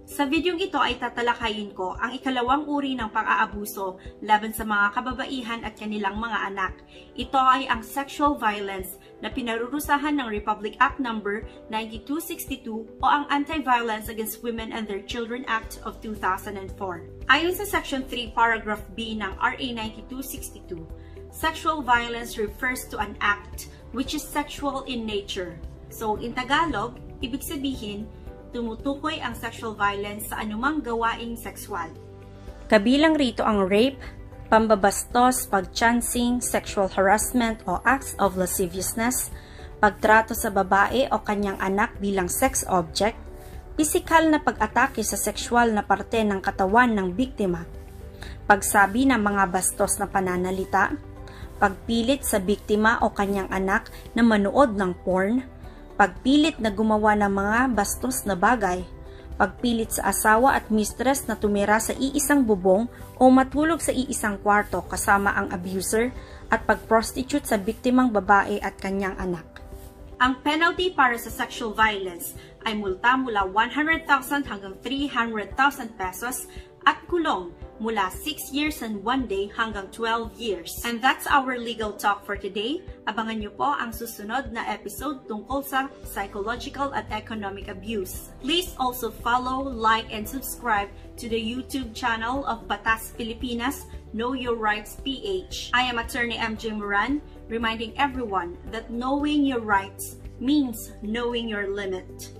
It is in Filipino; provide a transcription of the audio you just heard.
Sa videong ito ay tatalakayin ko ang ikalawang uri ng pang-aabuso laban sa mga kababaihan at kanilang mga anak. Ito ay ang sexual violence na pinarurusahan ng Republic Act No. 9262 o ang Anti-Violence Against Women and Their Children Act of 2004. Ayon sa Section 3, Paragraph B ng RA 9262, sexual violence refers to an act which is sexual in nature. So, in Tagalog, ibig sabihin, tumutukoy ang sexual violence sa anumang gawaing sexual. Kabilang rito ang rape, pambabastos, pagchancing, sexual harassment o acts of lasciviousness, pagtrato sa babae o kanyang anak bilang sex object, pisikal na pag-atake sa sexual na parte ng katawan ng biktima, pagsabi ng mga bastos na pananalita, pagpilit sa biktima o kanyang anak na manood ng porn, pagpilit na gumawa ng mga bastos na bagay, pagpilit sa asawa at mistress na tumira sa iisang bubong o matulog sa iisang kwarto kasama ang abuser, at pag-prostitute sa biktimang babae at kanyang anak. Ang penalty para sa sexual violence ay multa mula 100,000 hanggang 300,000 pesos at kulong mula 6 years and 1 day hanggang 12 years. And that's our legal talk for today. Abangan niyo po ang susunod na episode tungkol sa psychological at economic abuse. Please also follow, like, and subscribe to the YouTube channel of Batas Pilipinas, Know Your Rights PH. I am Attorney MJ Moran, reminding everyone that knowing your rights means knowing your limit.